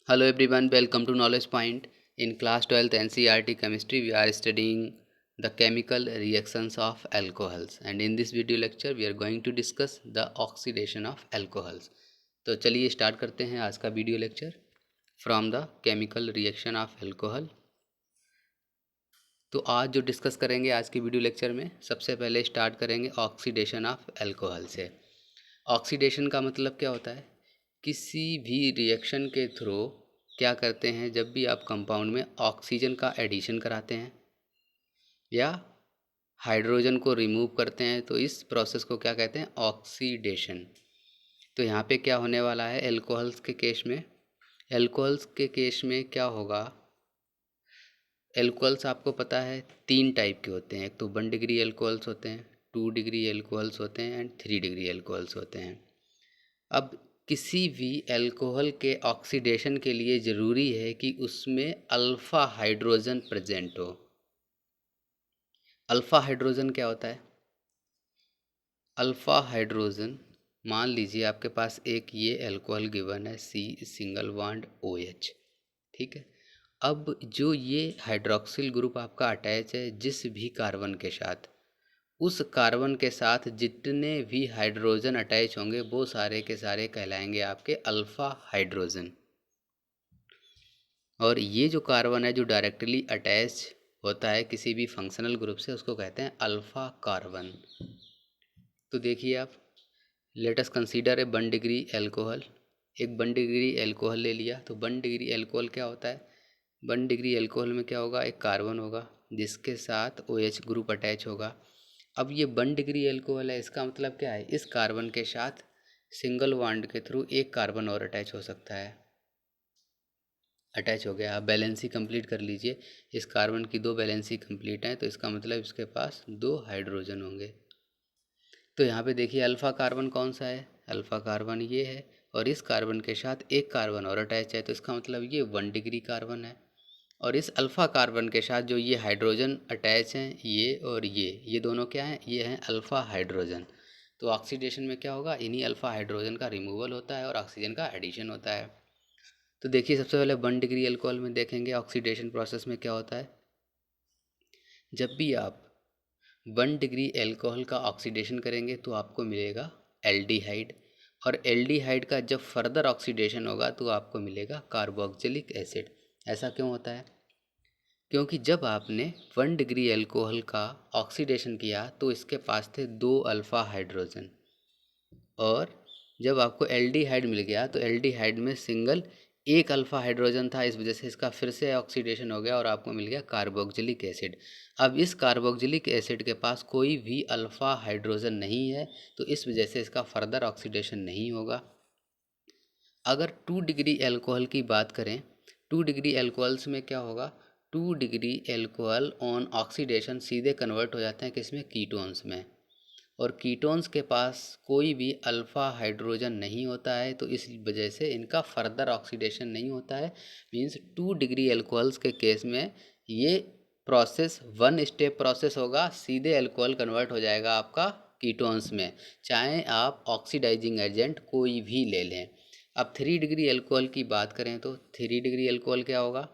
Hello everyone, welcome to Knowledge Point. In class 12th NCERT chemistry, we are studying the chemical reactions of alcohols, and in this video lecture we are going to discuss the oxidation of alcohols. तो चलिए start करते हैं आज का video lecture from the chemical reaction of alcohol. तो आज जो discuss करेंगे आज की वीडियो लेक्चर में, सबसे पहले स्टार्ट करेंगे ऑक्सीडेशन ऑफ अल्कोहल से। ऑक्सीडेशन का मतलब क्या होता है? किसी भी रिएक्शन के थ्रू क्या करते हैं, जब भी आप कंपाउंड में ऑक्सीजन का एडिशन कराते हैं या हाइड्रोजन को रिमूव करते हैं, तो इस प्रोसेस को क्या कहते हैं? ऑक्सीडेशन। तो यहाँ पे क्या होने वाला है एल्कोहल्स के केस में? एल्कोहल्स के केस में क्या होगा? एल्कोहल्स आपको पता है 3 टाइप के होते हैं। एक तो 1 डिग्री एल्कोहल्स होते हैं, 2 डिग्री एल्कोहल्स होते हैं एंड 3 डिग्री एल्कोहल्स होते हैं। अब किसी भी एल्कोहल के ऑक्सीडेशन के लिए ज़रूरी है कि उसमें अल्फ़ा हाइड्रोजन प्रेजेंट हो। अल्फ़ा हाइड्रोजन क्या होता है? अल्फ़ा हाइड्रोजन, मान लीजिए आपके पास एक ये एल्कोहल गिवन है सी सिंगल बॉन्ड OH, ठीक है। अब जो ये हाइड्रोक्सिल ग्रुप आपका अटैच है जिस भी कार्बन के साथ, उस कार्बन के साथ जितने भी हाइड्रोजन अटैच होंगे वो सारे के सारे कहलाएंगे आपके अल्फ़ा हाइड्रोजन। और ये जो कार्बन है जो डायरेक्टली अटैच होता है किसी भी फंक्शनल ग्रुप से, उसको कहते हैं अल्फ़ा कार्बन। तो देखिए आप, let us consider a 1 degree alcohol. एक 1 डिग्री एल्कोहल ले लिया, तो 1 डिग्री एल्कोहल क्या होता है? 1 डिग्री एल्कोहल में क्या होगा? एक कार्बन होगा जिसके साथ OH ग्रुप अटैच होगा। अब ये 1 डिग्री एल्कोहल है, इसका मतलब क्या है? इस कार्बन के साथ सिंगल बॉन्ड के थ्रू एक कार्बन और अटैच हो सकता है। अटैच हो गया, आप बैलेंसी कंप्लीट कर लीजिए। इस कार्बन की 2 बैलेंसी कंप्लीट हैं, तो इसका मतलब इसके पास 2 हाइड्रोजन होंगे। तो यहाँ पे देखिए अल्फ़ा कार्बन कौन सा है? अल्फ़ा कार्बन ये है, और इस कार्बन के साथ एक कार्बन और अटैच है, तो इसका मतलब ये 1 डिग्री कार्बन है। और इस अल्फ़ा कार्बन के साथ जो ये हाइड्रोजन अटैच हैं, ये और ये दोनों क्या हैं? ये हैं अल्फ़ा हाइड्रोजन। तो ऑक्सीडेशन में क्या होगा? इन्हीं अल्फ़ा हाइड्रोजन का रिमूवल होता है और ऑक्सीजन का एडिशन होता है। तो देखिए सबसे पहले 1 डिग्री अल्कोहल में देखेंगे ऑक्सीडेशन प्रोसेस में क्या होता है। जब भी आप 1 डिग्री एल्कोहल का ऑक्सीडेशन करेंगे तो आपको मिलेगा एल्डिहाइड, और एल्डिहाइड का जब फर्दर ऑक्सीडेशन होगा तो आपको मिलेगा कार्बोक्सिलिक एसिड। ऐसा क्यों होता है? क्योंकि जब आपने 1 डिग्री एल्कोहल का ऑक्सीडेशन किया तो इसके पास थे 2 अल्फ़ा हाइड्रोजन, और जब आपको एल्डिहाइड मिल गया तो एल्डिहाइड में सिंगल एक अल्फ़ा हाइड्रोजन था, इस वजह से इसका फिर से ऑक्सीडेशन हो गया और आपको मिल गया कार्बोक्सिलिक एसिड। अब इस कार्बोक्सिलिक एसिड के पास कोई भी अल्फ़ा हाइड्रोजन नहीं है, तो इस वजह से इसका फर्दर ऑक्सीडेशन नहीं होगा। अगर 2 डिग्री एल्कोहल की बात करें, 2 डिग्री एल्कोहल्स में क्या होगा? 2 डिग्री एल्कोहल ऑन ऑक्सीडेशन सीधे कन्वर्ट हो जाते हैं किसमें? कीटोन्स में। और कीटोन्स के पास कोई भी अल्फ़ा हाइड्रोजन नहीं होता है, तो इस वजह से इनका फर्दर ऑक्सीडेशन नहीं होता है। मीन्स 2 डिग्री एल्कोहल्स के केस में ये प्रोसेस 1 स्टेप प्रोसेस होगा, सीधे एल्कोहल कन्वर्ट हो जाएगा आपका कीटोन्स में, चाहे आप ऑक्सीडाइजिंग एजेंट कोई भी ले लें। अब 3 डिग्री एल्कोहल की बात करें तो 3 डिग्री एल्कोहल क्या होगा?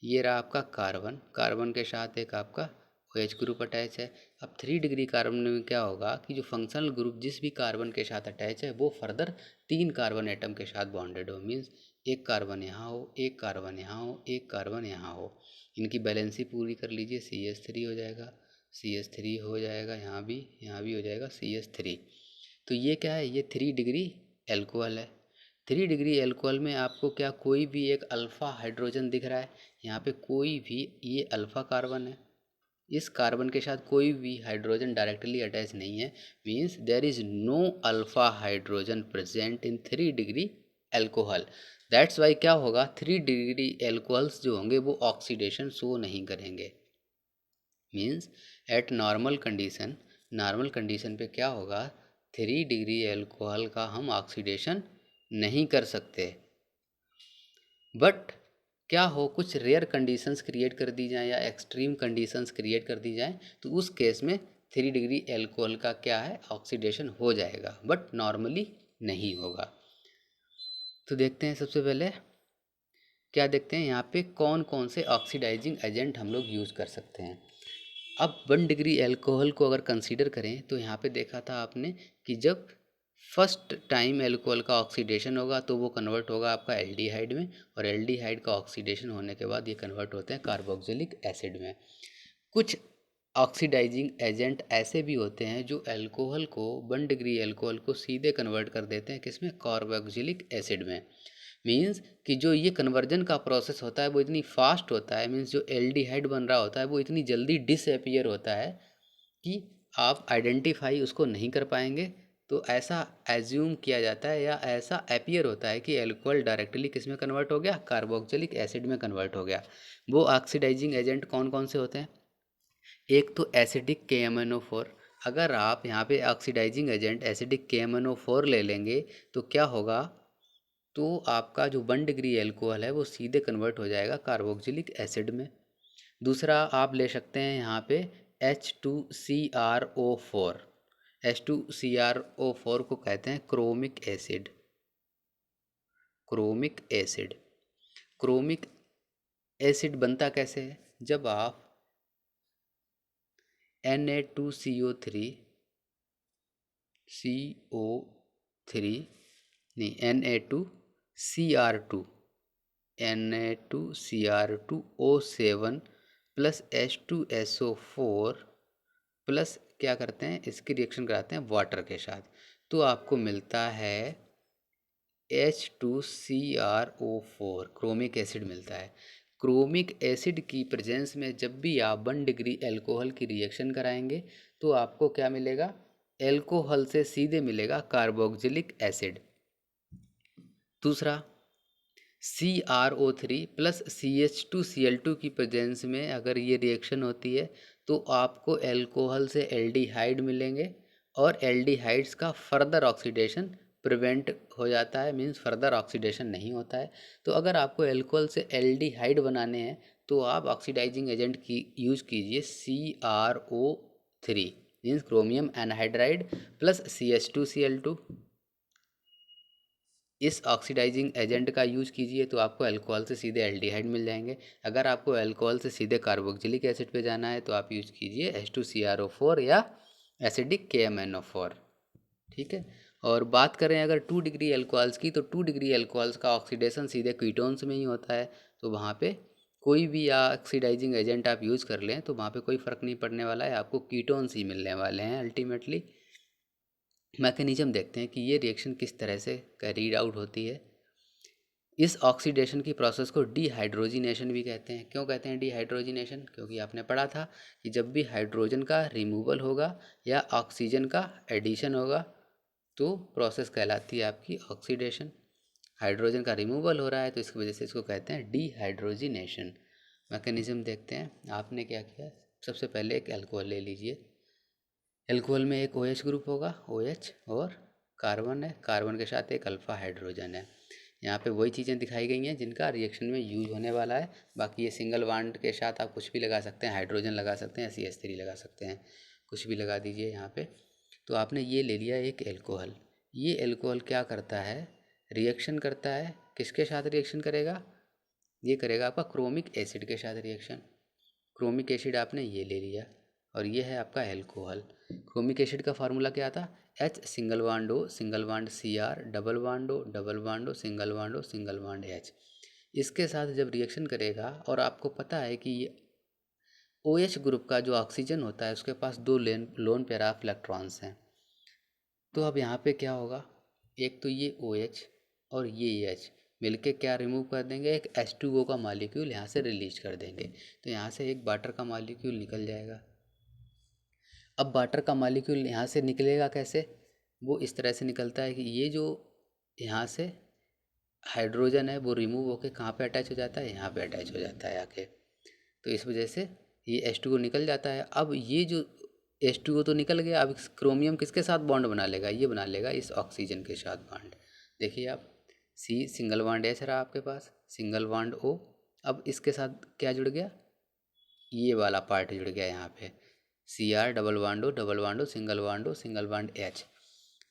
ये रहा आपका कार्बन, कार्बन के साथ एक आपका OH ग्रुप अटैच है। अब 3 डिग्री कार्बन में क्या होगा कि जो फंक्शनल ग्रुप जिस भी कार्बन के साथ अटैच है वो फर्दर 3 कार्बन एटम के साथ बॉन्डेड हो। मीन्स एक कार्बन यहाँ हो, एक कार्बन यहाँ हो, एक कार्बन यहाँ हो। इनकी बैलेंसी पूरी कर लीजिए, CH3 हो जाएगा, CH3 हो जाएगा, यहाँ भी हो जाएगा CH3। तो ये क्या है? ये 3 डिग्री एल्कोहल है। 3 डिग्री एल्कोहल में आपको क्या कोई भी एक अल्फ़ा हाइड्रोजन दिख रहा है? यहाँ पे कोई भी, ये अल्फ़ा कार्बन है, इस कार्बन के साथ कोई भी हाइड्रोजन डायरेक्टली अटैच नहीं है। Means there is no alpha hydrogen present in 3 degree alcohol. That's why क्या होगा? 3 डिग्री एल्कोहल्स जो होंगे वो ऑक्सीडेशन शो नहीं करेंगे। मीन्स एट नॉर्मल कंडीशन पे क्या होगा? 3 डिग्री एल्कोहल का हम ऑक्सीडेशन नहीं कर सकते। बट क्या हो, कुछ रेयर कंडीशंस क्रिएट कर दी जाएँ या एक्सट्रीम कंडीशंस क्रिएट कर दी जाएँ, तो उस केस में 3 डिग्री एल्कोहल का क्या है? ऑक्सीडेशन हो जाएगा, बट नॉर्मली नहीं होगा। तो देखते हैं सबसे पहले क्या देखते हैं यहाँ पे कौन कौन से ऑक्सीडाइजिंग एजेंट हम लोग यूज़ कर सकते हैं। अब 1 डिग्री एल्कोहल को अगर कंसीडर करें तो यहाँ पे देखा था आपने कि जब फर्स्ट टाइम एल्कोहल का ऑक्सीडेशन होगा तो वो कन्वर्ट होगा आपका एल्डिहाइड में, और एल्डिहाइड का ऑक्सीडेशन होने के बाद ये कन्वर्ट होते हैं कार्बोक्सिलिक एसिड में। कुछ ऑक्सीडाइजिंग एजेंट ऐसे भी होते हैं जो अल्कोहल को 1 डिग्री एल्कोहल को सीधे कन्वर्ट कर देते हैं किसमें, कार्बोक्सिलिक एसिड में। मीन्स कि जो ये कन्वर्जन का प्रोसेस होता है वो इतनी फास्ट होता है, मीन्स जो एल्डिहाइड बन रहा होता है वो इतनी जल्दी डिसअपियर होता है कि आप आइडेंटिफाई उसको नहीं कर पाएंगे। तो ऐसा एज्यूम किया जाता है या ऐसा अपीयर होता है कि एल्कोहल डायरेक्टली किस में कन्वर्ट हो गया, कार्बोक्सिलिक एसिड में कन्वर्ट हो गया। वो ऑक्सीडाइजिंग एजेंट कौन कौन से होते हैं, एक तो एसिडिक KMnO4। अगर आप यहाँ पे ऑक्सीडाइजिंग एजेंट एसिडिक KMnO4 ले लेंगे तो क्या होगा, तो आपका जो 1 डिग्री एल्कोहल है वो सीधे कन्वर्ट हो जाएगा कार्बोक्सिलिक एसिड में। दूसरा आप ले सकते हैं यहाँ पे H2CrO4। H2CrO4 को कहते हैं chromic acid. Chromic acid, chromic acid बनता कैसे है, जब आप Na2CO3 CO3 नहीं Na2Cr2 Na2Cr2O7 plus H2SO4 plus क्या करते हैं, इसकी रिएक्शन कराते हैं वाटर के साथ, तो आपको मिलता है H2CrO4 क्रोमिक एसिड मिलता है। क्रोमिक एसिड की प्रेजेंस में जब भी आप 1 डिग्री एल्कोहल की रिएक्शन कराएंगे तो आपको क्या मिलेगा, एल्कोहल से सीधे मिलेगा कार्बोक्सिलिक एसिड। दूसरा CrO3 प्लस CH2Cl2 की प्रेजेंस में अगर ये रिएक्शन होती है तो आपको एल्कोहल से एल्डिहाइड मिलेंगे और एल्डिहाइड्स का फर्दर ऑक्सीडेशन प्रिवेंट हो जाता है, मींस फर्दर ऑक्सीडेशन नहीं होता है। तो अगर आपको एल्कोहल से एल्डिहाइड बनाने हैं तो आप ऑक्सीडाइजिंग एजेंट की यूज़ कीजिए CrO3 means chromium anhydride plus CH2Cl2। इस ऑक्सीडाइजिंग एजेंट का यूज़ कीजिए तो आपको अल्कोहल से सीधे एल्डिहाइड मिल जाएंगे। अगर आपको अल्कोहल से सीधे कार्बोक्सिलिक एसिड पे जाना है तो आप यूज़ कीजिए H2CrO4 या एसिडिक KMnO4। ठीक है। और बात करें अगर 2 डिग्री अल्कोहल्स की, तो 2 डिग्री अल्कोहल्स का ऑक्सीडेशन सीधे कीटोन्स में ही होता है, तो वहाँ पे कोई भी ऑक्सीडाइजिंग एजेंट आप यूज़ कर लें तो वहाँ पे कोई फ़र्क नहीं पड़ने वाला है, आपको कीटोन्स ही मिलने वाले हैं अल्टीमेटली। मैकेनिज्म देखते हैं कि ये रिएक्शन किस तरह से कैरीड आउट होती है। इस ऑक्सीडेशन की प्रोसेस को डिहाइड्रोजिनेशन भी कहते हैं। क्यों कहते हैं डिहाइड्रोजिनेशन, क्योंकि आपने पढ़ा था कि जब भी हाइड्रोजन का रिमूवल होगा या ऑक्सीजन का एडिशन होगा तो प्रोसेस कहलाती है आपकी ऑक्सीडेशन। हाइड्रोजन का रिमूवल हो रहा है तो इसकी वजह से इसको कहते हैं डिहाइड्रोजिनेशन। मैकेनिज्म देखते हैं। आपने क्या किया, सबसे पहले एक अल्कोहल ले लीजिए। एल्कोहल में एक OH ग्रुप होगा, OH, और कार्बन है, कार्बन के साथ एक अल्फा हाइड्रोजन है। यहाँ पे वही चीज़ें दिखाई गई हैं जिनका रिएक्शन में यूज होने वाला है। बाकी ये सिंगल बॉन्ड के साथ आप कुछ भी लगा सकते हैं, हाइड्रोजन लगा सकते हैं, CH3 लगा सकते हैं, कुछ भी लगा दीजिए यहाँ पे। तो आपने ये ले लिया एक एल्कोहल। ये एल्कोहल क्या करता है, रिएक्शन करता है, किसके साथ रिएक्शन करेगा, ये करेगा आपका क्रोमिक एसिड के साथ रिएक्शन। क्रोमिक एसिड आपने ये ले लिया और ये है आपका एल्कोहल। क्रोमिक एसिड का फार्मूला क्या था, H single bond O single bond Cr double bond O double bond O single bond O single bond H। इसके साथ जब रिएक्शन करेगा और आपको पता है कि ये OH ग्रुप का जो ऑक्सीजन होता है उसके पास 2 लोन पेयर ऑफ इलेक्ट्रॉन्स हैं, तो अब यहाँ पे क्या होगा, एक तो ये OH और ये H मिलके क्या रिमूव कर देंगे, एक H2O का मॉलिक्यूल यहाँ से रिलीज कर देंगे, तो यहाँ से एक वाटर का मॉलिक्यूल निकल जाएगा। अब वाटर का मॉलिक्यूल यहाँ से निकलेगा कैसे, वो इस तरह से निकलता है कि ये जो यहाँ से हाइड्रोजन है वो रिमूव होके कहाँ पे अटैच हो जाता है, यहाँ पे अटैच हो जाता है आके, तो इस वजह से ये H2O निकल जाता है। अब ये जो H2O तो निकल गया, अब क्रोमियम किसके साथ बॉन्ड बना लेगा, ये बना लेगा इस ऑक्सीजन के साथ बॉन्ड। देखिए आप, C सिंगल बॉन्ड H रहा आपके पास, सिंगल बॉन्ड O, अब इसके साथ क्या जुड़ गया, ये वाला पार्ट जुड़ गया यहाँ पे Cr double bond O double bond O single bond O single bond H।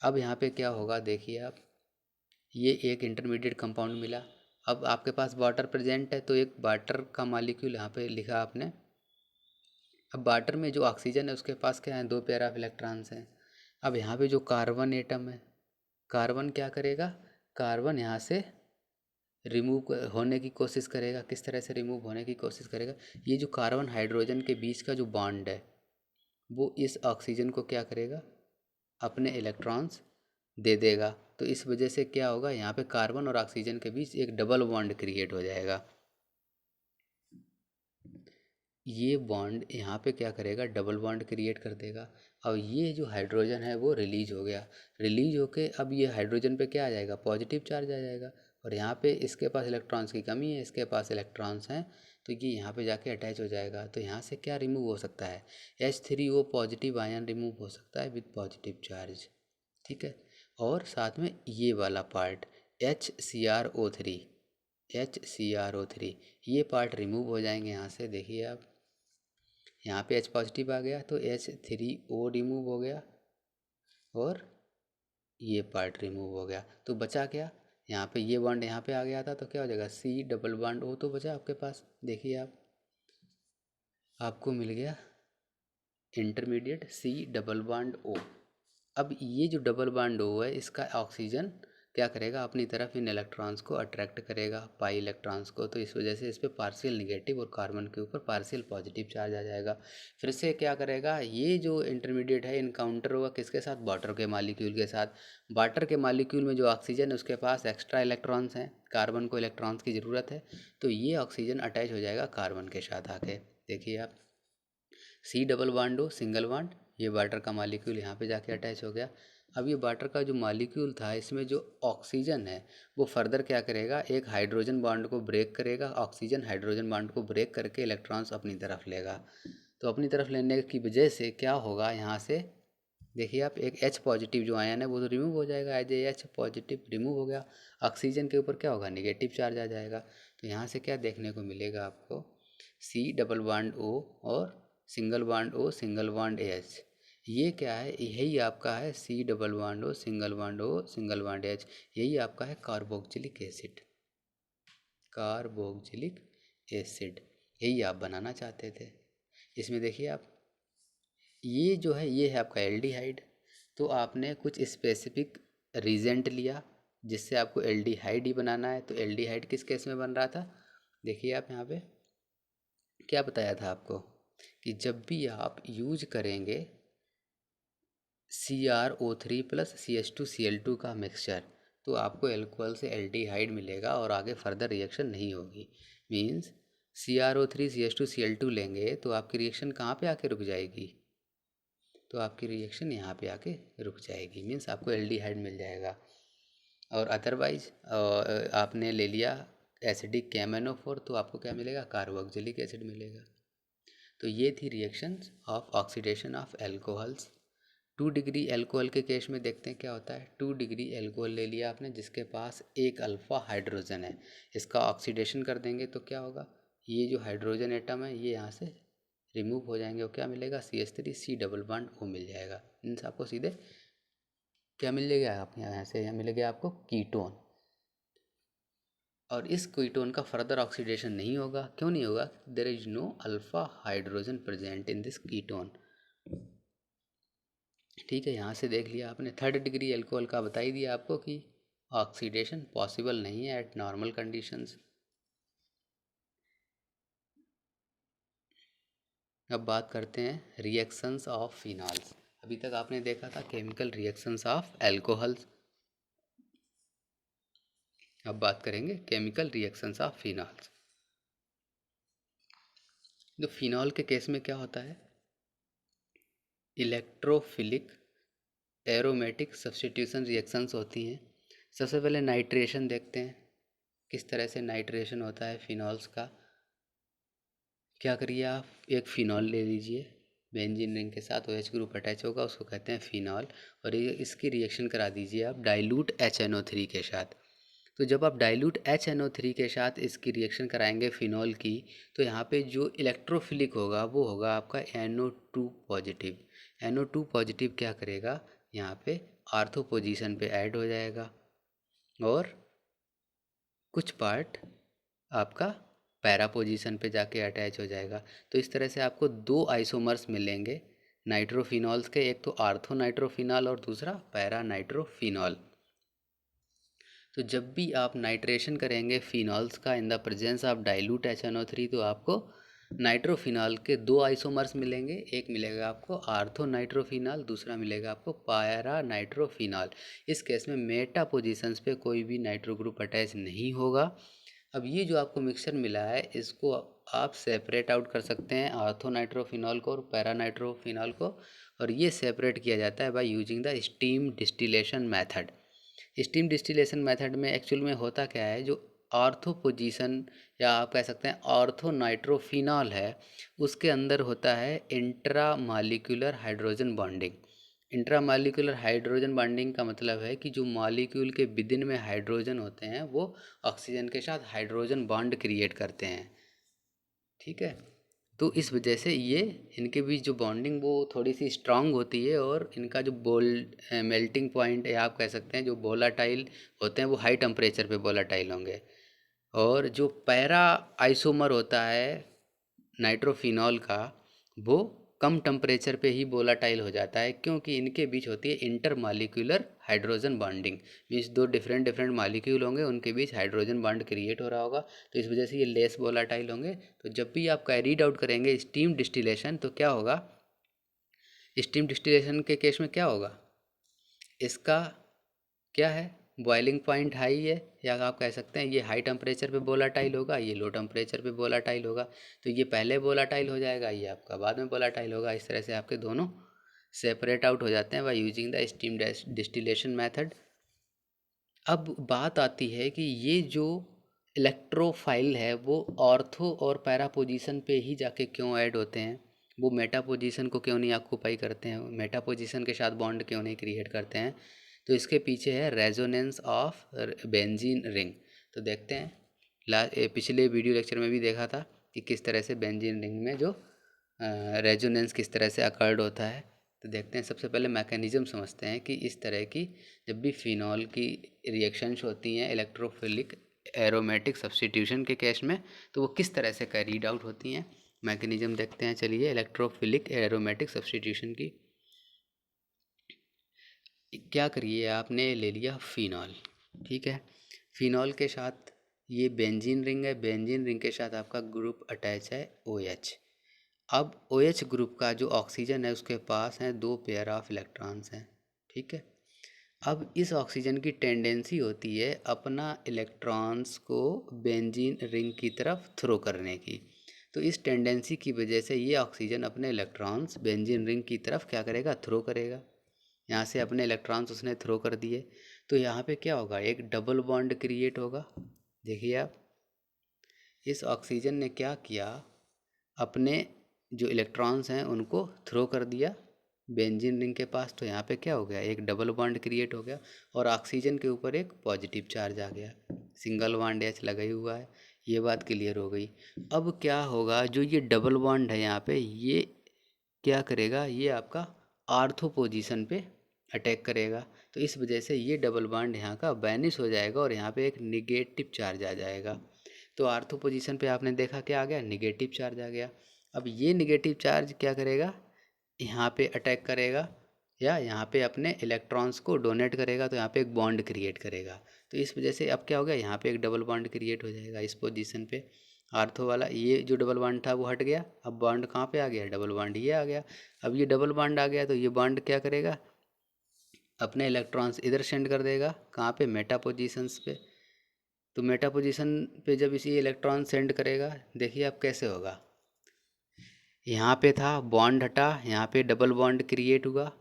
अब यहाँ पे क्या होगा देखिए आप, ये एक इंटरमीडिएट कंपाउंड मिला, अब आपके पास वाटर प्रेजेंट है तो एक वाटर का मॉलिक्यूल यहाँ पे लिखा आपने। अब वाटर में जो ऑक्सीजन है उसके पास क्या है, 2 पेयर ऑफ इलेक्ट्रॉन्स हैं। अब यहाँ पे जो कार्बन एटम है, कार्बन क्या करेगा, कार्बन यहाँ से रिमूव होने की कोशिश करेगा। किस तरह से रिमूव होने की कोशिश करेगा, ये जो कार्बन हाइड्रोजन के बीच का जो बॉन्ड है वो इस ऑक्सीजन को क्या करेगा, अपने इलेक्ट्रॉन्स दे देगा। तो इस वजह से क्या होगा, यहाँ पे कार्बन और ऑक्सीजन के बीच एक डबल बॉन्ड क्रिएट हो जाएगा। ये बॉन्ड यहाँ पे क्या करेगा, डबल बॉन्ड क्रिएट कर देगा। अब ये जो हाइड्रोजन है वो रिलीज हो गया। रिलीज होके अब ये हाइड्रोजन पे क्या आ जाएगा, पॉजिटिव चार्ज आ जाएगा। और यहाँ पे इसके पास इलेक्ट्रॉन्स की कमी है, इसके पास इलेक्ट्रॉन्स हैं, तो ये यहाँ पे जाके अटैच हो जाएगा। तो यहाँ से क्या रिमूव हो सकता है, H3O पॉजिटिव आयन रिमूव हो सकता है विद पॉजिटिव चार्ज। ठीक है। और साथ में ये वाला पार्ट HCrO3, HCrO3 ये पार्ट रिमूव हो जाएंगे यहाँ से। देखिए आप यहाँ पे H पॉजिटिव आ गया तो H3O रिमूव हो गया और ये पार्ट रिमूव हो गया। तो बचा क्या, यहाँ पे ये बॉन्ड यहाँ पे आ गया था तो क्या हो जाएगा, C डबल बॉन्ड O तो बचा आपके पास। देखिए आप, आपको मिल गया intermediate C double bond O। अब ये जो डबल बॉन्ड O है इसका ऑक्सीजन क्या करेगा, अपनी तरफ इन इलेक्ट्रॉन्स को अट्रैक्ट करेगा, पाई इलेक्ट्रॉन्स को। तो इस वजह से इस पर पार्शियल निगेटिव और कार्बन के ऊपर पार्शियल पॉजिटिव चार्ज आ जाएगा। फिर से क्या करेगा, ये जो इंटरमीडिएट है इनकाउंटर होगा किसके साथ, वाटर के मॉलिक्यूल के साथ। वाटर के मॉलिक्यूल में जो ऑक्सीजन है उसके पास एक्स्ट्रा इलेक्ट्रॉन्स हैं, कार्बन को इलेक्ट्रॉन्स की ज़रूरत है, तो ये ऑक्सीजन अटैच हो जाएगा कार्बन के साथ आके। देखिए आप, C double bond O single bond, ये वाटर का मॉलिक्यूल यहाँ पे जाके अटैच हो गया। अब ये वाटर का जो मॉलिक्यूल था इसमें जो ऑक्सीजन है वो फर्दर क्या करेगा, एक हाइड्रोजन बॉन्ड को ब्रेक करेगा, ऑक्सीजन हाइड्रोजन बॉन्ड को ब्रेक करके इलेक्ट्रॉन्स अपनी तरफ लेगा। तो अपनी तरफ लेने की वजह से क्या होगा, यहाँ से देखिए आप, एक H पॉजिटिव जो आयन है वो तो रिमूव हो जाएगा, as a H positive remove हो गया। ऑक्सीजन के ऊपर क्या होगा, निगेटिव चार्ज आ जाएगा। तो यहाँ से क्या देखने को मिलेगा आपको, C डबल बॉन्ड O और single bond O single bond H, ये क्या है, यही आपका है C double bond O single bond O single bond H, यही आपका है कार्बोक्सिलिक एसिड। कार्बोक्सिलिक एसिड यही आप बनाना चाहते थे। इसमें देखिए आप, ये जो है ये है आपका एल्डिहाइड। तो आपने कुछ स्पेसिफिक रीजेंट लिया जिससे आपको एल्डिहाइड ही बनाना है। तो एल्डिहाइड किस केस में बन रहा था, देखिए आप यहाँ पे क्या बताया था आपको, कि जब भी आप यूज करेंगे CrO3 प्लस CH2Cl2 का मिक्सचर, तो आपको एल्कोहल से एल्डिहाइड मिलेगा और आगे फर्दर रिएक्शन नहीं होगी। मीन्स CrO3 CH2Cl2 लेंगे तो आपकी रिएक्शन कहाँ पे आके रुक जाएगी, तो आपकी रिएक्शन यहाँ पे आके रुक जाएगी। मीन्स आपको एल्डिहाइड मिल जाएगा। और अदरवाइज आपने ले लिया एसिडिक KMnO4 तो आपको क्या मिलेगा, कार्बोक्सिलिक एसिड मिलेगा। तो ये थी reactions of oxidation of alcohols. 2 degree alcohol के केस में देखते हैं क्या होता है। 2 डिग्री एल्कोहल ले लिया आपने जिसके पास एक अल्फ़ा हाइड्रोजन है, इसका ऑक्सीडेशन कर देंगे तो क्या होगा, ये जो हाइड्रोजन एटम है ये यहाँ से रिमूव हो जाएंगे और क्या मिलेगा, CH3 C double bond O मिल जाएगा। मीन्स आपको सीधे क्या मिल जाएगा, आप यहाँ से यहाँ मिलेगा आपको कीटोन। और इस कीटोन का फर्दर ऑक्सीडेशन नहीं होगा। क्यों नहीं होगा, there is no alpha hydrogen present in this ketone. ठीक है, यहाँ से देख लिया आपने। 3rd डिग्री एल्कोहल का बता ही दिया आपको कि ऑक्सीडेशन पॉसिबल नहीं है एट नॉर्मल कंडीशंस। अब बात करते हैं रिएक्शंस ऑफ फिनॉल्स। अभी तक आपने देखा था केमिकल रिएक्शंस ऑफ एल्कोहल्स, अब बात करेंगे केमिकल रिएक्शंस ऑफ फिनॉल्स। तो फिनॉल के केस में क्या होता है, इलेक्ट्रोफिलिक एरोमेटिक सब्स्टिट्यूशन रिएक्शंस होती हैं। सबसे पहले नाइट्रेशन देखते हैं, किस तरह से नाइट्रेशन होता है फिनॉल्स का। क्या करिए आप, एक फ़िनॉल ले लीजिए, बेंजीन रिंग के साथ OH ग्रुप अटैच होगा, उसको कहते हैं फ़िनॉल। और ये इसकी रिएक्शन करा दीजिए आप डाइल्यूट HNO3 के साथ। तो जब आप डाइल्यूट HNO3 के साथ इसकी रिएक्शन कराएंगे फ़िनॉल की, तो यहाँ पे जो इलेक्ट्रोफिलिक होगा वो होगा आपका NO2 पॉजिटिव। NO2 पॉजिटिव क्या करेगा, यहाँ पे आर्थो पोजीशन पे ऐड हो जाएगा और कुछ पार्ट आपका पैरा पोजीशन पे जाके अटैच हो जाएगा। तो इस तरह से आपको दो आइसोमर्स मिलेंगे नाइट्रोफिनॉल्स के, एक तो आर्थो नाइट्रोफिनॉल और दूसरा पैरा नाइट्रोफिनॉल। तो जब भी आप नाइट्रेशन करेंगे फिनॉल्स का in the presence of dilute HNO3, तो आपको नाइट्रोफिनॉल के दो आइसोमर्स मिलेंगे, एक मिलेगा आपको आर्थो नाइट्रोफिनॉल, दूसरा मिलेगा आपको पैरा नाइट्रोफिनॉल। इस केस में मेटा पोजीशंस पे कोई भी नाइट्रो ग्रुप अटैच नहीं होगा। अब ये जो आपको मिक्सचर मिला है इसको आप सेपरेट आउट कर सकते हैं, आर्थो नाइट्रोफिनॉल को और पैरा नाइट्रोफिनॉल को, और ये सेपरेट किया जाता है by using the steam distillation method. Steam distillation method में एक्चुअल में होता क्या है, जो ऑर्थो पोजीशन या आप कह सकते हैं ऑर्थो नाइट्रोफिनॉल है, उसके अंदर होता है intra molecular hydrogen bonding. Intra molecular hydrogen bonding का मतलब है कि जो मॉलिक्यूल के विदिन में हाइड्रोजन होते हैं वो ऑक्सीजन के साथ हाइड्रोजन बॉन्ड क्रिएट करते हैं। ठीक है, तो इस वजह से ये इनके बीच जो बॉन्डिंग वो थोड़ी सी स्ट्रांग होती है, और इनका जो मेल्टिंग पॉइंट है, आप कह सकते हैं जो वोलाटाइल होते हैं वो हाई टेम्परेचर पे वोलाटाइल होंगे। और जो पैरा आइसोमर होता है नाइट्रोफिनॉल का, वो कम टेम्परेचर पे ही वोलाटाइल हो जाता है, क्योंकि इनके बीच होती है inter molecular hydrogen bonding. Means दो डिफरेंट डिफरेंट मालिक्यूल होंगे, उनके बीच हाइड्रोजन बॉन्ड क्रिएट हो रहा होगा, तो इस वजह से ये लेस वोलाटाइल होंगे। तो जब भी आप कैरीड आउट करेंगे स्टीम डिस्टिलेशन, तो क्या होगा, स्टीम डिस्टिलेशन के केस में क्या होगा, इसका क्या है, बॉइलिंग पॉइंट हाई है, या आप कह सकते हैं ये हाई टेम्परेचर पे वोलाटाइल होगा, ये लो टेम्परेचर पे वोलाटाइल होगा। तो ये पहले वोलाटाइल हो जाएगा, ये आपका बाद में वोलाटाइल होगा। इस तरह से आपके दोनों सेपरेट आउट हो जाते हैं by using the steam distillation method. अब बात आती है कि ये जो इलेक्ट्रोफाइल है वो ऑर्थो और पैरा पोजीशन पे ही जाके क्यों ऐड होते हैं, वो मेटा पोजीशन को क्यों नहीं ऑक्यूपाई करते हैं, मेटा पोजीशन के साथ बॉन्ड क्यों नहीं क्रिएट करते हैं। तो इसके पीछे है रेजोनेंस ऑफ बेंजीन रिंग। तो देखते हैं, पिछले वीडियो लेक्चर में भी देखा था कि किस तरह से बेंजीन रिंग में जो रेजोनेंस किस तरह से अकर्ड होता है। तो देखते हैं, सबसे पहले मैकेनिज़्म समझते हैं कि इस तरह की जब भी फिनॉल की रिएक्शंस होती हैं इलेक्ट्रोफिलिक एरोमेटिक सब्स्टिट्यूशन के केस में, तो वो किस तरह से कैरीड आउट होती हैं। मैकेनिज़्म देखते हैं, चलिए। इलेक्ट्रोफिलिक एरोमेटिक सब्स्टिट्यूशन की क्या करिए, आपने ले लिया फिनॉल, ठीक है। फिनॉल के साथ ये बेंजीन रिंग है, बेंजीन रिंग के साथ आपका ग्रुप अटैच है OH। अब OH ग्रुप का जो ऑक्सीजन है उसके पास हैं दो पेयर ऑफ इलेक्ट्रॉन्स हैं, ठीक है। अब इस ऑक्सीजन की टेंडेंसी होती है अपना इलेक्ट्रॉन्स को बेंजीन रिंग की तरफ थ्रो करने की। तो इस टेंडेंसी की वजह से ये ऑक्सीजन अपने इलेक्ट्रॉन्स बेंजीन रिंग की तरफ क्या करेगा, थ्रो करेगा। यहाँ से अपने इलेक्ट्रॉन्स उसने थ्रो कर दिए, तो यहाँ पे क्या होगा, एक डबल बॉन्ड क्रिएट होगा। देखिए आप, इस ऑक्सीजन ने क्या किया, अपने जो इलेक्ट्रॉन्स हैं उनको थ्रो कर दिया बेंजीन रिंग के पास, तो यहाँ पे क्या हो गया, एक डबल बॉन्ड क्रिएट हो गया, और ऑक्सीजन के ऊपर एक पॉजिटिव चार्ज आ गया, सिंगल बॉन्ड H लगा ही हुआ है। ये बात क्लियर हो गई। अब क्या होगा, जो ये डबल बॉन्ड है यहाँ पे, ये क्या करेगा, ये आपका आर्थो पोजीशन पे अटैक करेगा। तो इस वजह से ये डबल बॉन्ड यहाँ का बैनिश हो जाएगा, और यहाँ पे एक निगेटिव चार्ज आ जाएगा। तो आर्थो पोजीशन पे आपने देखा क्या आ गया, निगेटिव चार्ज आ गया। अब ये निगेटिव चार्ज क्या करेगा, यहाँ पे अटैक करेगा, या यहाँ पे अपने इलेक्ट्रॉन्स को डोनेट करेगा, तो यहाँ पे एक बॉन्ड क्रिएट करेगा। तो इस वजह से अब क्या हो गया, यहाँ पे एक डबल बॉन्ड क्रिएट हो जाएगा इस पोजीशन पे। आर्थो वाला ये जो डबल बॉन्ड था वो हट गया, अब बॉन्ड कहाँ पे आ गया, डबल बॉन्ड ये आ गया। अब ये डबल बॉन्ड आ गया, तो ये बॉन्ड क्या करेगा, अपने इलेक्ट्रॉन्स इधर सेंड कर देगा, कहाँ पे, मेटा पोजीशंस पे। तो मेटा पोजीशन पे जब इसी इलेक्ट्रॉन सेंड करेगा, देखिए अब कैसे होगा, यहाँ पे था बॉन्ड हटा, यहाँ पे डबल बॉन्ड क्रिएट हुआ,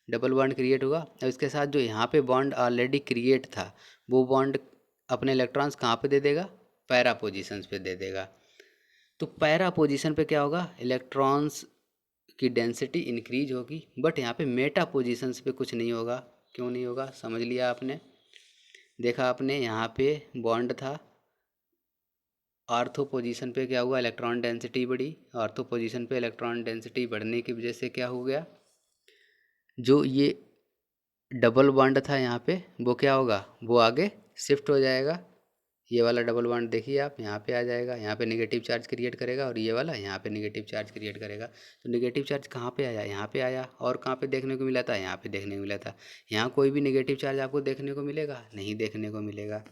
डबल बॉन्ड क्रिएट हुआ। अब इसके साथ जो यहाँ पे बॉन्ड ऑलरेडी क्रिएट था, वो बॉन्ड अपने इलेक्ट्रॉन्स कहाँ पे दे देगा, पैरा पोजीशंस पे दे देगा। तो पैरा पोजीशन पे क्या होगा, इलेक्ट्रॉन्स की डेंसिटी इंक्रीज होगी, बट यहाँ पे मेटा पोजीशंस पे कुछ नहीं होगा। क्यों नहीं होगा, समझ लिया आपने। देखा आपने, यहाँ पे बॉन्ड था, आर्थो पोजीशन पे क्या हुआ, इलेक्ट्रॉन डेंसिटी बढ़ी। आर्थो पोजीशन पे इलेक्ट्रॉन डेंसिटी बढ़ने की वजह से क्या हो गया, जो ये डबल बॉन्ड था यहाँ पे वो क्या होगा, वो आगे शिफ्ट हो जाएगा, ये वाला डबल बॉन्ड देखिए आप, यहाँ पे आ जाएगा, यहाँ पे नेगेटिव चार्ज क्रिएट करेगा, और ये वाला यहाँ पे नेगेटिव चार्ज क्रिएट करेगा। तो नेगेटिव चार्ज कहाँ पे आया, यहाँ पे आया। और कहाँ पे देखने को मिला था, यहाँ पे देखने को मिला था। यहाँ कोई भी नेगेटिव चार्ज आपको देखने को मिलेगा नहीं, देखने को मिलेगा।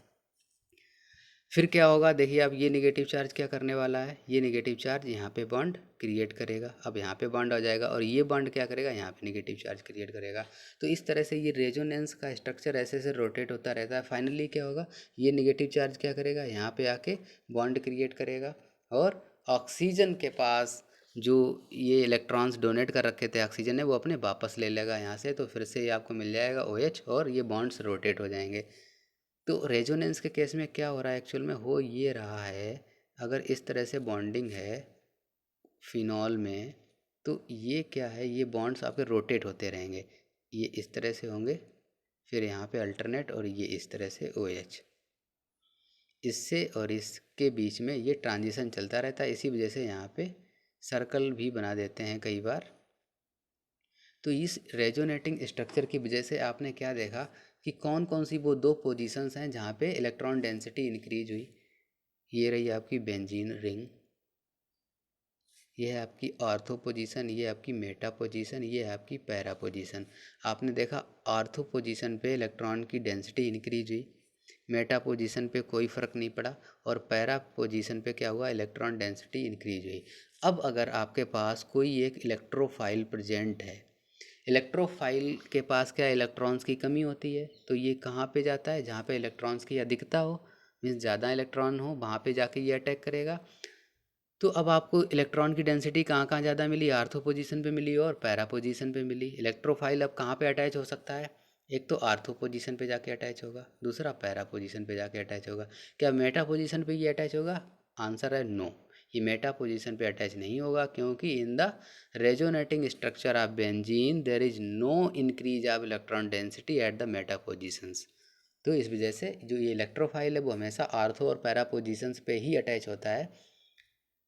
फिर क्या होगा, देखिए अब ये नेगेटिव चार्ज क्या करने वाला है, ये नेगेटिव चार्ज यहाँ पे बॉन्ड क्रिएट करेगा। अब यहाँ पे बॉन्ड आ जाएगा, और ये बॉन्ड क्या करेगा, यहाँ पे नेगेटिव चार्ज क्रिएट करेगा। तो इस तरह से ये रेजोनेंस का स्ट्रक्चर ऐसे ऐसे रोटेट होता रहता है। फाइनली क्या होगा, ये नेगेटिव चार्ज क्या करेगा, यहाँ पे आके बॉन्ड क्रिएट करेगा, और ऑक्सीजन के पास जो ये इलेक्ट्रॉन्स डोनेट कर रखे थे ऑक्सीजन ने, वो अपने वापस ले लेगा यहाँ से। तो फिर से ये आपको मिल जाएगा OH, और ये बॉन्ड्स रोटेट हो जाएंगे। तो रेजोनेंस के केस में क्या हो रहा है, एक्चुअल में हो ये रहा है, अगर इस तरह से बॉन्डिंग है फिनॉल में, तो ये क्या है, ये बॉन्ड्स आपके रोटेट होते रहेंगे। ये इस तरह से होंगे, फिर यहाँ पे अल्टरनेट, और ये इस तरह से OH। इससे और इसके बीच में ये ट्रांजिशन चलता रहता है। इसी वजह से यहाँ पे सर्कल भी बना देते हैं कई बार। तो इस रेजोनेटिंग स्ट्रक्चर की वजह से आपने क्या देखा कि कौन कौन सी वो दो पोजीशंस हैं जहाँ पे इलेक्ट्रॉन डेंसिटी इंक्रीज हुई। ये रही आपकी बेंजीन रिंग, ये है आपकी ऑर्थो पोजीशन, ये आपकी मेटा पोजीशन, ये है आपकी पैरा पोजीशन। आपने देखा ऑर्थो पोजीशन पे इलेक्ट्रॉन की डेंसिटी इंक्रीज हुई, मेटा पोजीशन पे कोई फ़र्क नहीं पड़ा, और पैरा पोजीशन पे क्या हुआ, इलेक्ट्रॉन डेंसिटी इंक्रीज हुई। अब अगर आपके पास कोई एक इलेक्ट्रोफाइल प्रेजेंट है, इलेक्ट्रोफाइल के पास क्या इलेक्ट्रॉन्स की कमी होती है, तो ये कहाँ पे जाता है, जहाँ पे इलेक्ट्रॉन्स की अधिकता हो, मीन्स ज़्यादा इलेक्ट्रॉन हो, वहाँ पे जाके ये अटैक करेगा। तो अब आपको इलेक्ट्रॉन की डेंसिटी कहाँ कहाँ ज़्यादा मिली, आर्थो पोजीशन पे मिली और पैरा पोजीशन पे मिली। इलेक्ट्रोफाइल अब कहाँ पे अटैच हो सकता है, एक तो आर्थो पोजीशन पे जाके अटैच होगा, दूसरा पैरा पोजीशन पे जाके अटैच होगा। क्या मेटा पोजीशन पे ये अटैच होगा, आंसर है नो, ये मेटा पोजीशन पे अटैच नहीं होगा, क्योंकि in the resonating structure of benzene there is no increase of electron density at the meta positions. तो इस वजह से जो ये इलेक्ट्रोफाइल है वो हमेशा आर्थो और पैरा पोजीशंस पे ही अटैच होता है।